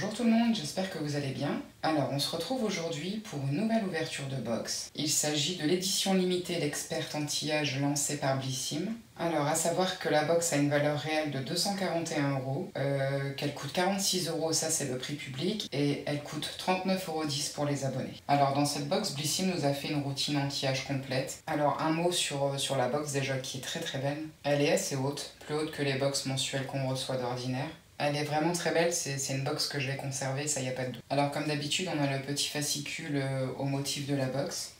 Bonjour tout le monde, j'espère que vous allez bien. Alors, on se retrouve aujourd'hui pour une nouvelle ouverture de box. Il s'agit de l'édition limitée L'Expert Anti-Âge lancée par Blissim. Alors, à savoir que la box a une valeur réelle de 241€, qu'elle coûte 46€, ça c'est le prix public, et elle coûte 39,10€ pour les abonnés. Alors, dans cette box, Blissim nous a fait une routine anti-âge complète. Alors, un mot sur la box déjà qui est très belle. Elle est assez haute, plus haute que les box mensuelles qu'on reçoit d'ordinaire. Elle est vraiment très belle, c'est une box que je vais conserver, ça y a pas de doute. Alors comme d'habitude, on a le petit fascicule au motif de la box.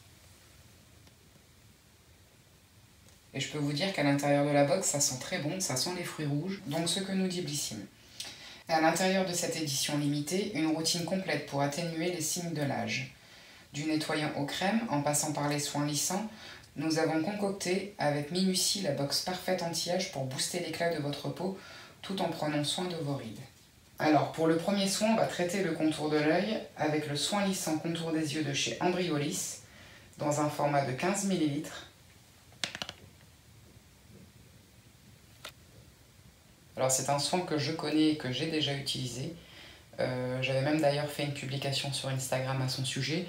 Et je peux vous dire qu'à l'intérieur de la box, ça sent très bon, ça sent les fruits rouges, donc ce que nous dit Blissim. À l'intérieur de cette édition limitée, une routine complète pour atténuer les signes de l'âge. Du nettoyant au crème, en passant par les soins lissants, nous avons concocté avec minutie la box parfaite anti-âge pour booster l'éclat de votre peau, tout en prenant soin de vos rides. Alors, pour le premier soin, on va traiter le contour de l'œil avec le soin lissant contour des yeux de chez Ambryolis, dans un format de 15 ml. Alors, c'est un soin que je connais et que j'ai déjà utilisé. J'avais même d'ailleurs fait une publication sur Instagram à son sujet.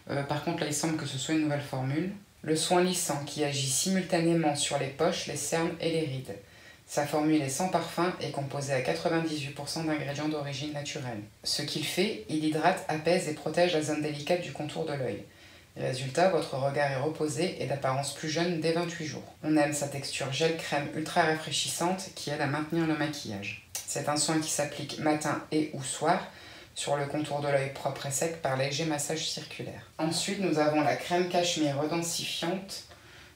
Par contre, là, il semble que ce soit une nouvelle formule. Le soin lissant qui agit simultanément sur les poches, les cernes et les rides. Sa formule est sans parfum et composée à 98% d'ingrédients d'origine naturelle. Ce qu'il fait, il hydrate, apaise et protège la zone délicate du contour de l'œil. Résultat, votre regard est reposé et d'apparence plus jeune dès 28 jours. On aime sa texture gel-crème ultra rafraîchissante qui aide à maintenir le maquillage. C'est un soin qui s'applique matin et ou soir sur le contour de l'œil propre et sec par léger massage circulaire. Ensuite, nous avons la crème cachemire redensifiante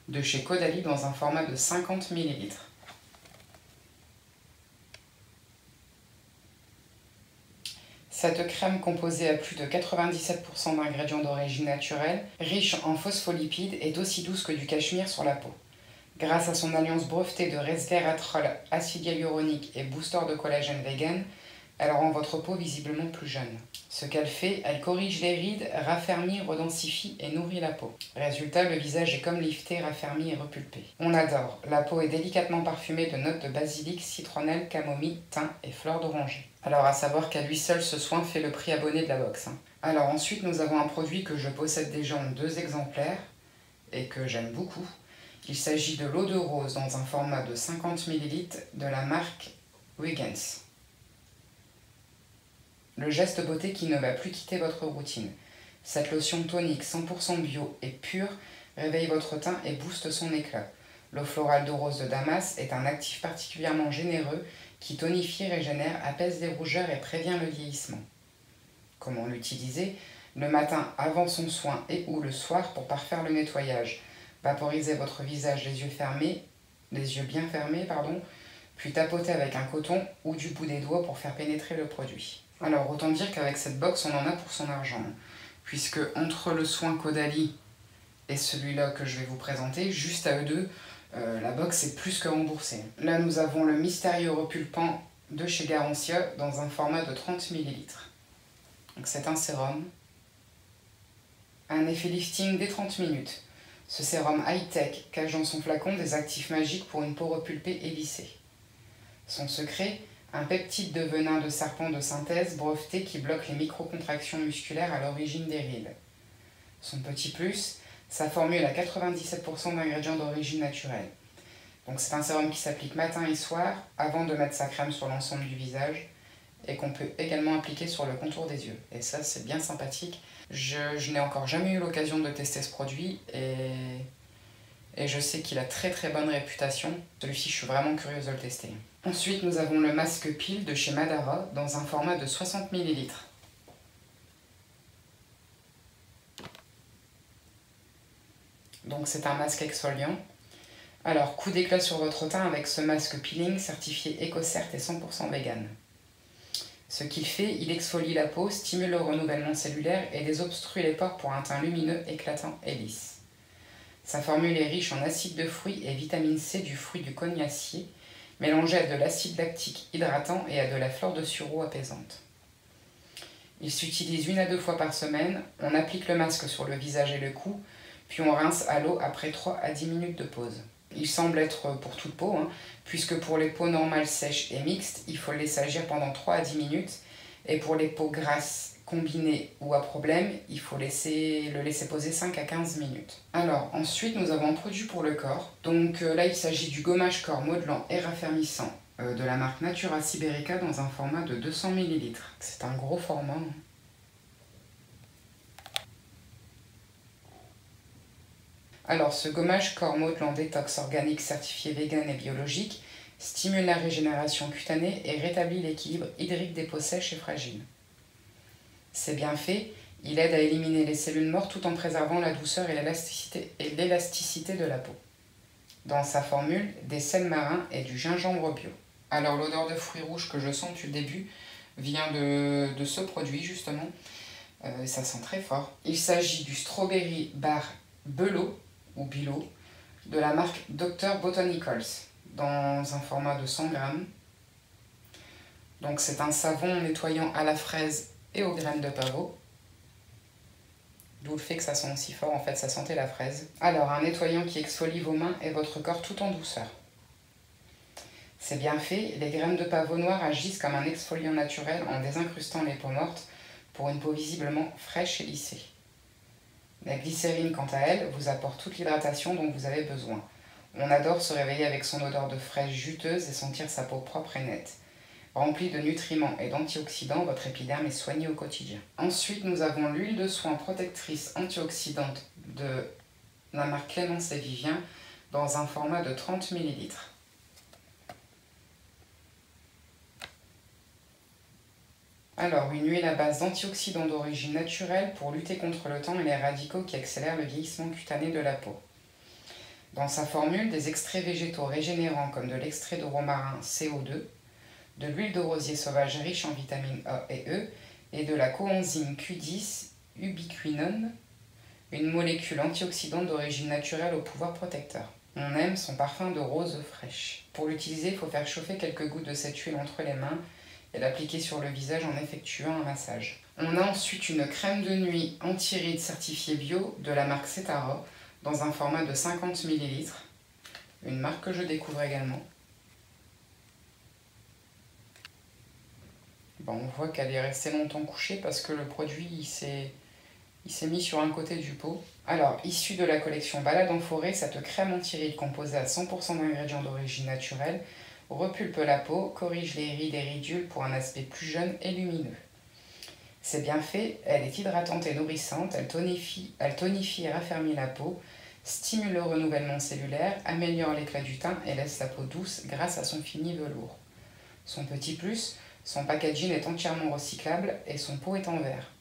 de chez Caudalie dans un format de 50 ml. Cette crème composée à plus de 97% d'ingrédients d'origine naturelle, riche en phospholipides, est aussi douce que du cachemire sur la peau. Grâce à son alliance brevetée de resveratrol, acide hyaluronique et booster de collagène vegan, elle rend votre peau visiblement plus jeune. Ce qu'elle fait, elle corrige les rides, raffermit, redensifie et nourrit la peau. Résultat, le visage est comme lifté, raffermi et repulpé. On adore. La peau est délicatement parfumée de notes de basilic, citronnelle, camomille, thym et fleurs d'oranger. Alors à savoir qu'à lui seul, ce soin fait le prix abonné de la box. Alors ensuite, nous avons un produit que je possède déjà en 2 exemplaires et que j'aime beaucoup. Il s'agit de l'eau de rose dans un format de 50 ml de la marque Wiggins. Le geste beauté qui ne va plus quitter votre routine. Cette lotion tonique 100% bio et pure réveille votre teint et booste son éclat. L'eau florale de rose de Damas est un actif particulièrement généreux qui tonifie, régénère, apaise les rougeurs et prévient le vieillissement. Comment l'utiliser? Le matin avant son soin et ou le soir pour parfaire le nettoyage. Vaporisez votre visage les yeux bien fermés, puis tapotez avec un coton ou du bout des doigts pour faire pénétrer le produit. Alors autant dire qu'avec cette box on en a pour son argent, puisque entre le soin Caudalie et celui-là que je vais vous présenter, juste à eux deux, la box est plus que remboursée. Là nous avons le mystérieux repulpant de chez Garancia dans un format de 30 ml. Donc c'est un sérum, un effet lifting dès 30 minutes. Ce sérum high-tech cache dans son flacon des actifs magiques pour une peau repulpée et lissée. Son secret, un peptide de venin de serpent de synthèse breveté qui bloque les microcontractions musculaires à l'origine des rides. Son petit plus, sa formule à 97% d'ingrédients d'origine naturelle. Donc c'est un sérum qui s'applique matin et soir avant de mettre sa crème sur l'ensemble du visage et qu'on peut également appliquer sur le contour des yeux. Et ça c'est bien sympathique. Je n'ai encore jamais eu l'occasion de tester ce produit et je sais qu'il a très bonne réputation. Celui-ci, je suis vraiment curieuse de le tester. Ensuite, nous avons le masque pile de chez Madara dans un format de 60 ml. Donc c'est un masque exfoliant. Alors, coup d'éclat sur votre teint avec ce masque peeling certifié EcoCert et 100% vegan. Ce qu'il fait, il exfolie la peau, stimule le renouvellement cellulaire et désobstrue les pores pour un teint lumineux, éclatant et lisse. Sa formule est riche en acide de fruits et vitamine C du fruit du cognacier, mélangé à de l'acide lactique hydratant et à de la fleur de sureau apaisante. Il s'utilise 1 à 2 fois par semaine, on applique le masque sur le visage et le cou, puis on rince à l'eau après 3 à 10 minutes de pause. Il semble être pour toute peau, puisque pour les peaux normales, sèches et mixtes, il faut le laisser agir pendant 3 à 10 minutes Et pour les peaux grasses, combinées ou à problème, il faut le laisser poser 5 à 15 minutes. Alors ensuite nous avons un produit pour le corps. Donc là il s'agit du gommage corps modelant et raffermissant de la marque Natura Siberica dans un format de 200 ml. C'est un gros format. Alors ce gommage corps modelant détox organique certifié vegan et biologique stimule la régénération cutanée et rétablit l'équilibre hydrique des peaux sèches et fragiles. C'est bien fait, il aide à éliminer les cellules mortes tout en préservant la douceur et l'élasticité de la peau. Dans sa formule, des sels marins et du gingembre bio. Alors l'odeur de fruits rouges que je sens depuis le début vient de ce produit justement, ça sent très fort. Il s'agit du Strawberry Bar Belot ou Bilo de la marque Dr Botanicals dans un format de 100 grammes. Donc c'est un savon nettoyant à la fraise et aux graines de pavot. D'où le fait que ça sent aussi fort, en fait ça sentait la fraise. Alors un nettoyant qui exfolie vos mains et votre corps tout en douceur. C'est bien fait, les graines de pavot noir agissent comme un exfoliant naturel en désincrustant les peaux mortes pour une peau visiblement fraîche et lissée. La glycérine, quant à elle, vous apporte toute l'hydratation dont vous avez besoin. On adore se réveiller avec son odeur de fraîche juteuse et sentir sa peau propre et nette. Remplie de nutriments et d'antioxydants, votre épiderme est soigné au quotidien. Ensuite, nous avons l'huile de soin protectrice antioxydante de la marque Clémence et Vivien dans un format de 30 ml. Alors, une huile à base d'antioxydants d'origine naturelle pour lutter contre le temps et les radicaux qui accélèrent le vieillissement cutané de la peau. Dans sa formule, des extraits végétaux régénérants comme de l'extrait de romarin CO2, de l'huile de rosier sauvage riche en vitamines A et E et de la coenzyme Q10 ubiquinone, une molécule antioxydante d'origine naturelle au pouvoir protecteur. On aime son parfum de rose fraîche. Pour l'utiliser, il faut faire chauffer quelques gouttes de cette huile entre les mains et l'appliquer sur le visage en effectuant un massage. On a ensuite une crème de nuit anti-rides certifiée bio de la marque Cetara dans un format de 50 ml, une marque que je découvre également. Bon, on voit qu'elle est restée longtemps couchée parce que le produit il s'est mis sur un côté du pot. Alors, issue de la collection Balade en forêt, cette crème anti-rides composée à 100% d'ingrédients d'origine naturelle repulpe la peau, corrige les rides et ridules pour un aspect plus jeune et lumineux. C'est bien fait, elle est hydratante et nourrissante, elle tonifie et raffermit la peau, stimule le renouvellement cellulaire, améliore l'éclat du teint et laisse la peau douce grâce à son fini velours. Son petit plus, son packaging est entièrement recyclable et son pot est en verre.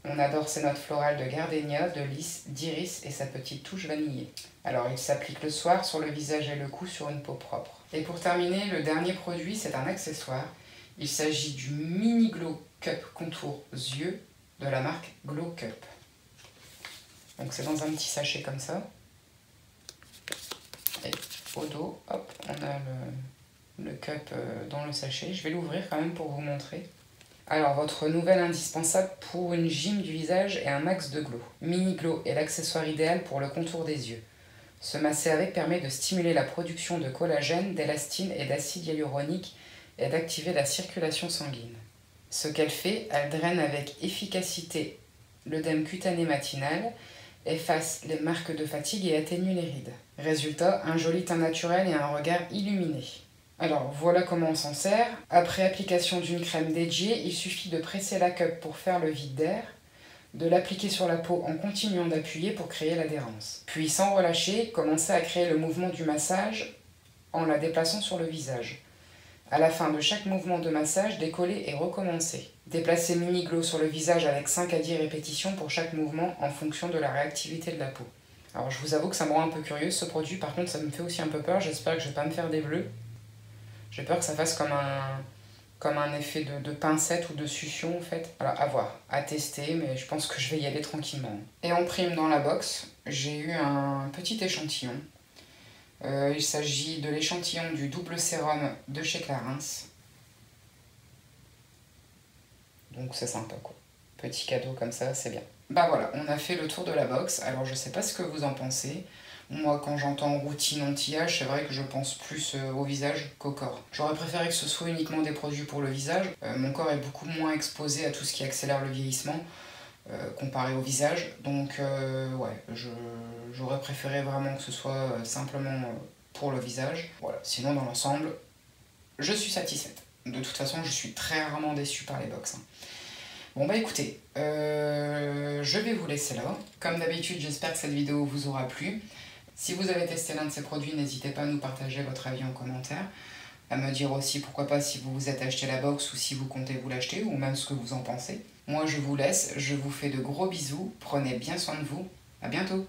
On adore ses notes florales de gardénia, de lys, d'iris et sa petite touche vanillée. Alors il s'applique le soir sur le visage et le cou sur une peau propre. Et pour terminer, le dernier produit, c'est un accessoire. Il s'agit du Mini Glow Cup Contour Yeux de la marque Glow Cup. Donc c'est dans un petit sachet comme ça. Et au dos, hop, on a le cup dans le sachet. Je vais l'ouvrir quand même pour vous montrer. Alors, votre nouvelle indispensable pour une gym du visage et un max de glow. Mini Glow est l'accessoire idéal pour le contour des yeux. Se masser avec permet de stimuler la production de collagène, d'élastine et d'acide hyaluronique et d'activer la circulation sanguine. Ce qu'elle fait, elle draine avec efficacité l'œdème cutané matinal, efface les marques de fatigue et atténue les rides. Résultat, un joli teint naturel et un regard illuminé. Alors voilà comment on s'en sert. Après application d'une crème dédiée, il suffit de presser la cup pour faire le vide d'air, de l'appliquer sur la peau en continuant d'appuyer pour créer l'adhérence. Puis sans relâcher, commencez à créer le mouvement du massage en la déplaçant sur le visage. À la fin de chaque mouvement de massage, décollez et recommencez. Déplacez Mini Glow sur le visage avec 5 à 10 répétitions pour chaque mouvement en fonction de la réactivité de la peau. Alors je vous avoue que ça me rend un peu curieuse ce produit, par contre ça me fait aussi un peu peur, j'espère que je ne vais pas me faire des bleus. J'ai peur que ça fasse comme un effet de pincette ou de succion en fait. Alors à voir, à tester, mais je pense que je vais y aller tranquillement. Et en prime dans la box, j'ai eu un petit échantillon. Il s'agit de l'échantillon du double sérum de chez Clarins. Donc c'est sympa quoi. Petit cadeau comme ça, c'est bien. Bah voilà, on a fait le tour de la box. Alors je sais pas ce que vous en pensez. Moi, quand j'entends routine anti-âge, c'est vrai que je pense plus au visage qu'au corps. J'aurais préféré que ce soit uniquement des produits pour le visage. Mon corps est beaucoup moins exposé à tout ce qui accélère le vieillissement comparé au visage. Donc, ouais, j'aurais préféré vraiment que ce soit simplement pour le visage. Voilà. Sinon, dans l'ensemble, je suis satisfaite. De toute façon, je suis très rarement déçue par les box. Bon bah écoutez, je vais vous laisser là. Comme d'habitude, j'espère que cette vidéo vous aura plu. Si vous avez testé l'un de ces produits, n'hésitez pas à nous partager votre avis en commentaire. À me dire aussi pourquoi pas si vous vous êtes acheté la box ou si vous comptez vous l'acheter ou même ce que vous en pensez. Moi je vous laisse, je vous fais de gros bisous, prenez bien soin de vous, à bientôt.